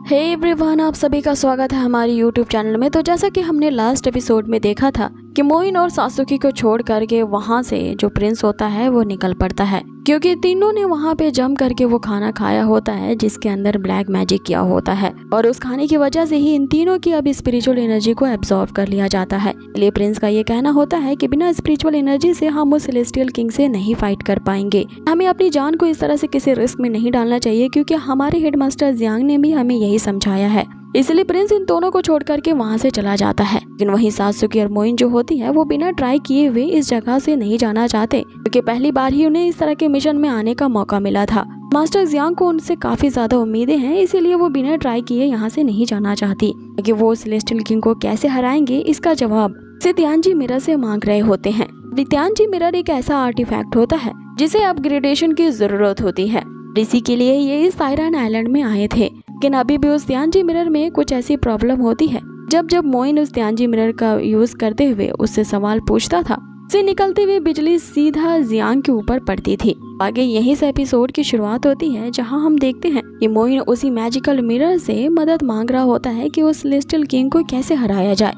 Hey everyone, आप सभी का स्वागत है हमारे यूट्यूब चैनल में। तो जैसा कि हमने लास्ट एपिसोड में देखा था कि मोइन और सासुकी को छोड़ करके वहाँ से जो प्रिंस होता है वो निकल पड़ता है, क्योंकि तीनों ने वहाँ पे जम करके वो खाना खाया होता है जिसके अंदर ब्लैक मैजिक किया होता है, और उस खाने की वजह से ही इन तीनों की अब स्पिरिचुअल एनर्जी को एब्जॉर्ब कर लिया जाता है। इसलिए प्रिंस का ये कहना होता है कि बिना स्पिरिचुअल एनर्जी से हम उस सेलेस्टियल किंग से नहीं फाइट कर पाएंगे। हमें अपनी जान को इस तरह से किसी रिस्क में नहीं डालना चाहिए, क्योंकि हमारे हेडमास्टर जियांग ने भी हमें यही समझाया है। इसलिए प्रिंस इन दोनों को छोड़ करके वहाँ से चला जाता है। लेकिन वहीं सासुकी और मोइन जो होती है वो बिना ट्राई किए हुए इस जगह से नहीं जाना चाहते, क्योंकि पहली बार ही उन्हें इस तरह के मिशन में आने का मौका मिला था। मास्टर जियांग को उनसे काफी ज्यादा उम्मीदें हैं, इसीलिए वो बिना ट्राई किए यहाँ से नहीं जाना चाहती। कि वो सेलेस्टियल किंग को कैसे हराएंगे, इसका जवाब से तियानजी मिरर से मांग रहे होते हैं। तियानजी मिरर एक ऐसा आर्टिफैक्ट होता है जिसे अपग्रेडेशन की जरूरत होती है। इसी के लिए ये इस साइरन आइलैंड में आए थे, लेकिन अभी भी उस तियानजी मिरर में कुछ ऐसी प्रॉब्लम होती है। जब मोइन उस तियानजी मिरर का यूज करते हुए उससे सवाल पूछता था, से निकलती हुई बिजली सीधा जियांग के ऊपर पड़ती थी। आगे यहीं से एपिसोड की शुरुआत होती है, जहां हम देखते हैं कि मोइन उसी मैजिकल मिरर से मदद मांग रहा होता है कि उस सेलेस्टियल किंग को कैसे हराया जाए,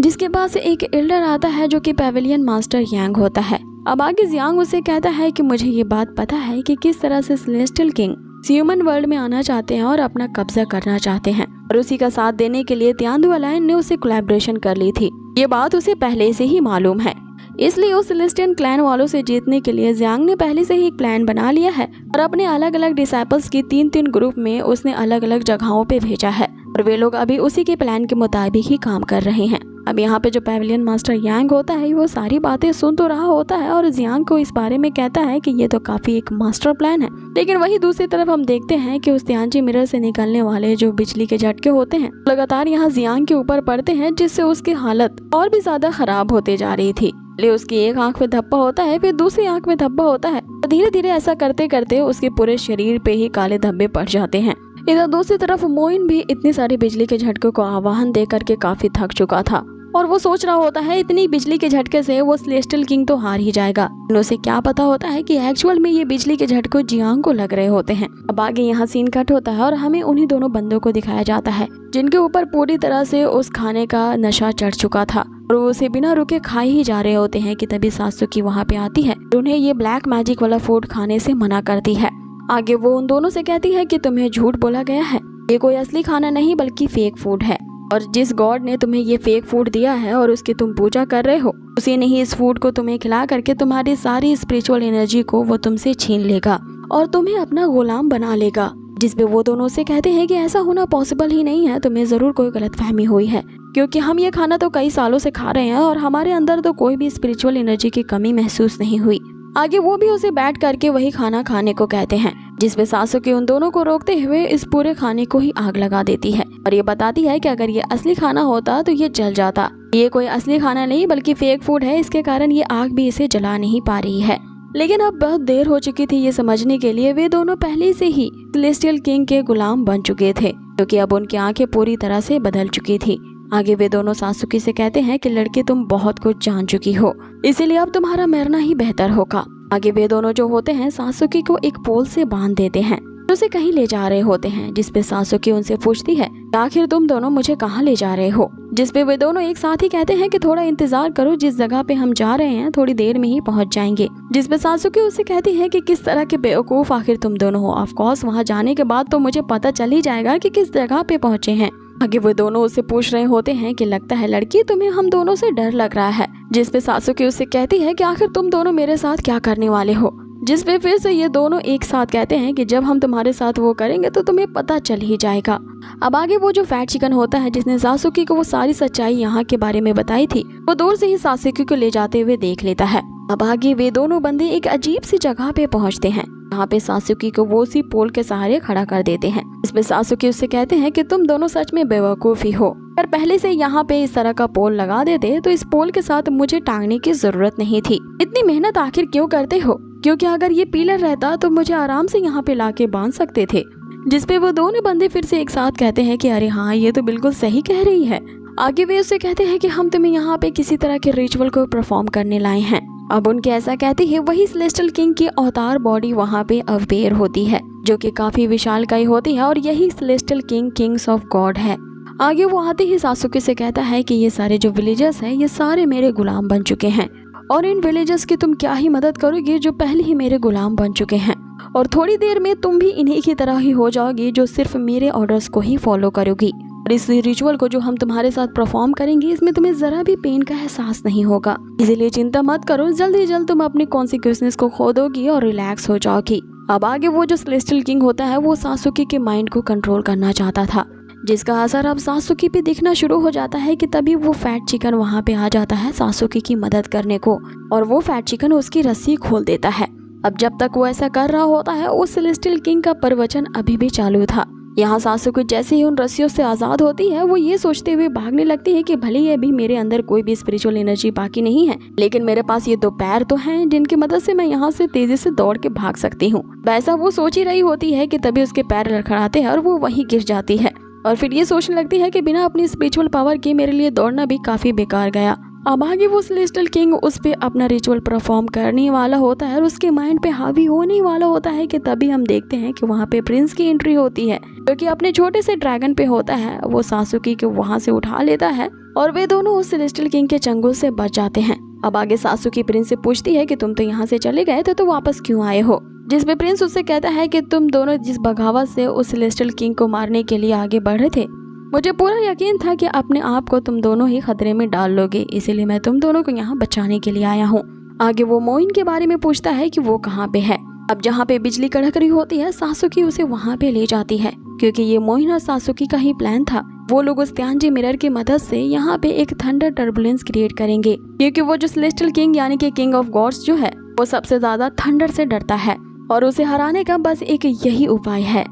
जिसके पास एक एल्डर आता है जो कि पैवेलियन मास्टर यांग होता है। अब आगे जियांग उसे कहता है कि मुझे ये बात पता है कि किस तरह से सेलेस्टियल किंग ह्यूमन वर्ल्ड में आना चाहते हैं और अपना कब्जा करना चाहते हैं, और उसी का साथ देने के लिए तियांदु अलायन ने उसे कोलैबोरेशन कर ली थी। ये बात उसे पहले से ही मालूम है, इसलिए उस सेलेस्टियन क्लैन वालों से जीतने के लिए जियांग ने पहले से ही एक प्लान बना लिया है, और अपने अलग अलग डिसाइपल्स की तीन ग्रुप में उसने अलग अलग जगहों पे भेजा है, और वे लोग अभी उसी के प्लान के मुताबिक ही काम कर रहे हैं। अब यहाँ पे जो पैवेलियन मास्टर यांग होता है वो सारी बातें सुन तो रहा होता है और जियांग को इस बारे में कहता है कि ये तो काफी एक मास्टर प्लान है। लेकिन वही दूसरी तरफ हम देखते हैं कि उस तियानजी मिरर से निकलने वाले जो बिजली के झटके होते हैं लगातार यहाँ जियांग के ऊपर पड़ते हैं, जिससे उसकी हालत और भी ज्यादा खराब होते जा रही थी। उसकी एक आंख में धब्बा होता है, फिर दूसरी आंख में धब्बा होता है, धीरे धीरे ऐसा करते करते उसके पूरे शरीर पे ही काले धब्बे पड़ जाते हैं। इधर दूसरी तरफ मोइन भी इतनी सारी बिजली के झटकों को आवाहन दे करके काफी थक चुका था, और वो सोच रहा होता है इतनी बिजली के झटके से वो सेलेस्टियल किंग तो हार ही जाएगा। उसे क्या पता होता है कि एक्चुअल में ये बिजली के झटके जियांग को लग रहे होते हैं। अब आगे यहाँ सीन कट होता है और हमें उन्हीं दोनों बंदों को दिखाया जाता है जिनके ऊपर पूरी तरह से उस खाने का नशा चढ़ चुका था, और वो उसे बिना रुके खा ही जा रहे होते हैं कि तभी सासुकी वहाँ पे आती है, उन्हें ये ब्लैक मैजिक वाला फूड खाने से मना करती है। आगे वो उन दोनों से कहती है कि तुम्हें झूठ बोला गया है, ये कोई असली खाना नहीं बल्कि फेक फूड है, और जिस गॉड ने तुम्हें ये फेक फूड दिया है और उसकी तुम पूजा कर रहे हो, उसी ने ही इस फूड को तुम्हें खिला करके तुम्हारी सारी स्पिरिचुअल एनर्जी को वो तुमसे छीन लेगा और तुम्हें अपना गुलाम बना लेगा। जिसपे वो दोनों से कहते हैं कि ऐसा होना पॉसिबल ही नहीं है, तुम्हें जरूर कोई गलतफहमी हुई है, क्योंकि हम ये खाना तो कई सालों से खा रहे हैं और हमारे अंदर तो कोई भी स्पिरिचुअल एनर्जी की कमी महसूस नहीं हुई। आगे वो भी उसे बैठ करके वही खाना खाने को कहते हैं, जिसपे सासुकी उन दोनों को रोकते हुए इस पूरे खाने को ही आग लगा देती है, और ये बताती है कि अगर ये असली खाना होता तो ये जल जाता। ये कोई असली खाना नहीं बल्कि फेक फूड है, इसके कारण ये आग भी इसे जला नहीं पा रही है। लेकिन अब बहुत देर हो चुकी थी ये समझने के लिए, वे दोनों पहले से ही सेलेस्टियल किंग के गुलाम बन चुके थे, क्योंकि अब उनकी आंखें पूरी तरह से बदल चुकी थी। आगे वे दोनों सासुकी से कहते हैं कि लड़की तुम बहुत कुछ जान चुकी हो, इसीलिए अब तुम्हारा मरना ही बेहतर होगा। आगे वे दोनों जो होते हैं सासुकी को एक पोल से बांध देते हैं, उसे कहीं ले जा रहे होते हैं, जिसपे सासुकी उनसे पूछती है आखिर तुम दोनों मुझे कहाँ ले जा रहे हो, जिसपे वे दोनों एक साथ ही कहते हैं कि थोड़ा इंतजार करो, जिस जगह पे हम जा रहे हैं थोड़ी देर में ही पहुँच जाएंगे। जिसपे सासुकी उससे कहती है कि किस तरह के बेवकूफ आखिर तुम दोनों हो, ऑफ कोर्स वहाँ जाने के बाद तो मुझे पता चल ही जाएगा कि किस जगह पे पहुँचे हैं। आगे वो दोनों उससे पूछ रहे होते हैं कि लगता है लड़की तुम्हें हम दोनों से डर लग रहा है, जिसपे सासुकी उससे कहती है कि आखिर तुम दोनों मेरे साथ क्या करने वाले हो, जिसपे फिर से ये दोनों एक साथ कहते हैं कि जब हम तुम्हारे साथ वो करेंगे तो तुम्हें पता चल ही जाएगा। अब आगे वो जो फैट चिकन होता है जिसने सासुकी को वो सारी सच्चाई यहाँ के बारे में बताई थी, वो दूर से ही सासुकी को ले जाते हुए देख लेता है। अब आगे वे दोनों बंदे एक अजीब सी जगह पे पहुँचते हैं, यहाँ पे सासुकी को वो सी पोल के सहारे खड़ा कर देते हैं। इसमें सासुकी उससे कहते हैं कि तुम दोनों सच में बेवकूफ ही हो, पर पहले से यहाँ पे इस तरह का पोल लगा देते तो इस पोल के साथ मुझे टांगने की जरूरत नहीं थी। इतनी मेहनत आखिर क्यों करते हो, क्योंकि अगर ये पिलर रहता तो मुझे आराम से यहाँ पे लाके बांध सकते थे। जिसपे वो दोनों बंदे फिर से एक साथ कहते हैं कि अरे हाँ ये तो बिल्कुल सही कह रही है। आगे वे उससे कहते हैं कि हम तुम्हें यहाँ पे किसी तरह के रिचुअल को परफॉर्म करने लाए हैं। अब उनके ऐसा कहते ही वही सेलेस्टियल किंग की अवतार बॉडी वहाँ पे अवेयर होती है, जो कि काफी विशालकाय होती है और यही celestial king Kings of God है। आगे वो आते ही सासुकी से कहता है कि ये सारे जो विलेजर्स हैं ये सारे मेरे गुलाम बन चुके हैं और इन विलेजर्स की तुम क्या ही मदद करोगे जो पहले ही मेरे गुलाम बन चुके हैं, और थोड़ी देर में तुम भी इन्हीं की तरह ही हो जाओगी जो सिर्फ मेरे ऑर्डर्स को ही फॉलो करोगी। और इस रिचुअल को जो हम तुम्हारे साथ परफॉर्म करेंगे इसमें तुम्हें जरा भी पेन का एहसास नहीं होगा, इसीलिए चिंता मत करो, जल्द ही जल्द तुम अपनी कॉन्सिक्वेंसेस को खो दोगी और रिलैक्स हो जाओगी। अब आगे वो जो सेलेस्टियल किंग होता है वो सासुकी के माइंड को कंट्रोल करना चाहता था, जिसका असर अब सासुकी पे दिखना शुरू हो जाता है कि तभी वो फैट चिकन वहाँ पे आ जाता है सासुकी की मदद करने को, और वो फैट चिकन उसकी रस्सी खोल देता है। अब जब तक वो ऐसा कर रहा होता है उस सेलेस्टियल किंग का प्रवचन अभी भी चालू था। यहाँ सासुकी जैसे ही उन रस्सियों से आजाद होती है वो ये सोचते हुए भागने लगती है कि भले ही अभी मेरे अंदर कोई भी स्पिरिचुअल एनर्जी बाकी नहीं है, लेकिन मेरे पास ये 2 पैर तो हैं जिनकी मदद से मैं यहाँ से तेजी से दौड़ के भाग सकती हूँ। वैसा वो सोच ही रही होती है कि तभी उसके पैर लड़खड़ाते हैं और वो वहीं गिर जाती है और फिर ये सोचने लगती है कि बिना अपनी स्पिरिचुअल पावर के मेरे लिए दौड़ना भी काफी बेकार गया। अब आगे वो सेलेस्टियल किंग उस पे अपना रिचुअल परफॉर्म करने वाला होता है और उसके माइंड पे हावी होने वाला होता है कि तभी हम देखते हैं कि वहाँ पे प्रिंस की एंट्री होती है, जो कि अपने छोटे से ड्रैगन पे होता है। वो सासुकी को वहाँ से उठा लेता है और वे दोनों उस सेलेस्टियल किंग के चंगुल से बच जाते हैं। अब आगे सासुकी प्रिंस से पूछती है कि तुम तो यहाँ से चले गए थे तो वापस क्यों आए हो, जिसपे प्रिंस उससे कहता है कि तुम दोनों जिस बगावत से उस सेलेस्टियल किंग को मारने के लिए आगे बढ़ रहे थे, मुझे पूरा यकीन था कि अपने आप को तुम दोनों ही खतरे में डाल लोगे, इसीलिए मैं तुम दोनों को यहाँ बचाने के लिए आया हूँ। आगे वो मोइन के बारे में पूछता है कि वो कहाँ पे है। अब जहाँ पे बिजली कड़क रही होती है सासुकी उसे वहाँ पे ले जाती है, क्योंकि ये मोइन और सासुकी का ही प्लान था। वो लोग उस त्यांजी मिरर की मदद से यहाँ पे एक थंडर टर्बुलेंस क्रिएट करेंगे, क्योंकि वो जो सेलेस्टियल किंग यानी कि किंग ऑफ गॉड्स जो है वो सबसे ज्यादा थंडर से डरता है और उसे हराने का बस एक यही उपाय है।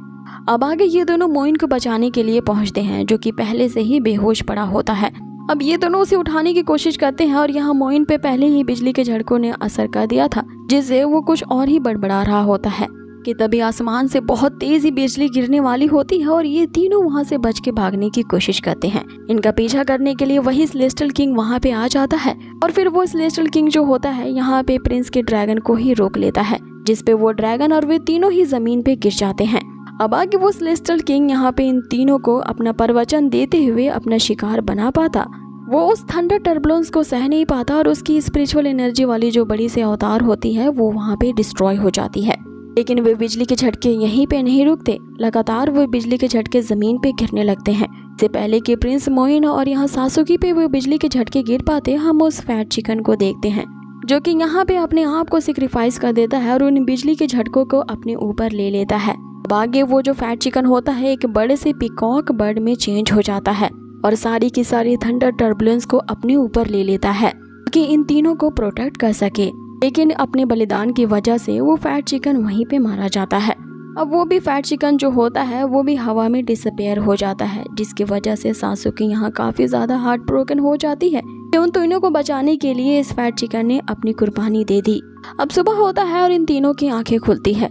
अब आगे ये दोनों मोइन को बचाने के लिए पहुंचते हैं, जो कि पहले से ही बेहोश पड़ा होता है। अब ये दोनों उसे उठाने की कोशिश करते हैं और यहाँ मोइन पे पहले ही बिजली के झटकों ने असर कर दिया था, जिससे वो कुछ और ही बड़बड़ा रहा होता है कि तभी आसमान से बहुत तेज बिजली गिरने वाली होती है और ये तीनों वहाँ से बच के भागने की कोशिश करते हैं। इनका पीछा करने के लिए वही सेलेस्टियल किंग वहाँ पे आ जाता है और फिर वो सेलेस्टियल किंग जो होता है यहाँ पे प्रिंस के ड्रैगन को ही रोक लेता है, जिसपे वो ड्रैगन और वे तीनों ही जमीन पे गिर जाते हैं। अब आगे वो सेलेस्टियल किंग यहाँ पे इन तीनों को अपना प्रवचन देते हुए अपना शिकार बना पाता। वो उस थंडर टर्बुलेंस को सह नहीं पाता और उसकी स्पिरिचुअल एनर्जी वाली जो बड़ी से अवतार होती है वो वहाँ पे डिस्ट्रॉय हो जाती है। लेकिन वे बिजली के झटके यहीं पे नहीं रुकते, लगातार वो बिजली के झटके जमीन पे गिरने लगते हैं। इससे पहले कि प्रिंस मोइन और यहाँ सासुकी पे वो बिजली के झटके गिर पाते, हम उस फैट चिकन को देखते हैं, जो कि यहाँ पे अपने आप को सेक्रीफाइस कर देता है और उन बिजली के झटकों को अपने ऊपर ले लेता है। अब आगे वो जो फैट चिकन होता है एक बड़े से पीकॉक बर्ड में चेंज हो जाता है और सारी की सारी थंडर टर्बुलेंस को अपने ऊपर ले लेता है कि इन तीनों को प्रोटेक्ट कर सके। लेकिन अपने बलिदान की वजह से वो फैट चिकन वहीं पे मारा जाता है। अब वो भी फैट चिकन जो होता है वो भी हवा में डिसअपेयर हो जाता है, जिसकी वजह से सासुकी यहाँ काफी ज्यादा हार्ट ब्रोकन हो जाती है कि उन तीनों को बचाने के लिए इस फैट चिकन ने अपनी कुर्बानी दे दी। अब सुबह होता है और इन तीनों की आंखें खुलती है।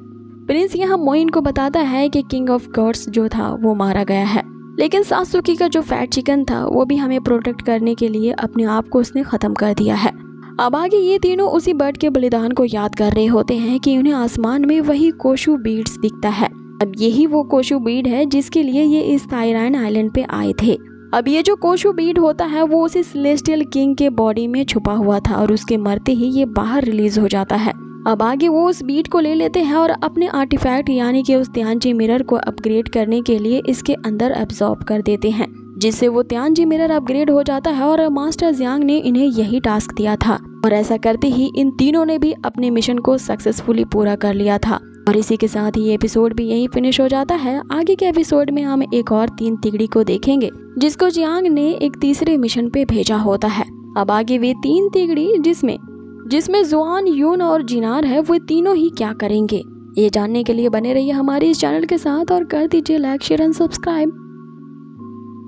प्रिंस यहाँ मोइन को बताता है कि किंग ऑफ गॉड्स जो था वो मारा गया है, लेकिन सासुकी का जो फैट चिकन था वो भी हमें प्रोटेक्ट करने के लिए अपने आप को उसने खत्म कर दिया है। अब आगे ये तीनों उसी बर्ड के बलिदान को याद कर रहे होते हैं कि उन्हें आसमान में वही कोशू बीड्स दिखता है। अब यही वो कोशू बीड है जिसके लिए ये इस थायराइन आइलैंड पे आए थे। अब ये जो कोशू बीड होता है वो उसी सेलेस्टियल किंग के बॉडी में छुपा हुआ था और उसके मरते ही ये बाहर रिलीज हो जाता है। अब आगे वो उस बीट को ले लेते हैं और अपने आर्टिफैक्ट यानी कि उस त्यांजी मिरर को अपग्रेड करने के लिए इसके अंदर एब्जॉर्ब कर देते हैं, जिससे वो त्यांजी मिरर अपग्रेड हो जाता है और मास्टर जियांग ने इन्हें यही टास्क दिया था और ऐसा करते ही इन तीनों ने भी अपने मिशन को सक्सेसफुली पूरा कर लिया था। और इसी के साथ ही एपिसोड भी यही फिनिश हो जाता है। आगे के एपिसोड में हम एक और 3 तिगड़ी को देखेंगे जिसको जियांग ने एक तीसरे मिशन पे भेजा होता है। अब आगे वे 3 तिगड़ी जिसमें जुआन, यून और जिनार है, वो तीनों ही क्या करेंगे, ये जानने के लिए बने रहिए हमारे इस चैनल के साथ और कर दीजिए लाइक, शेयर एंड सब्सक्राइब।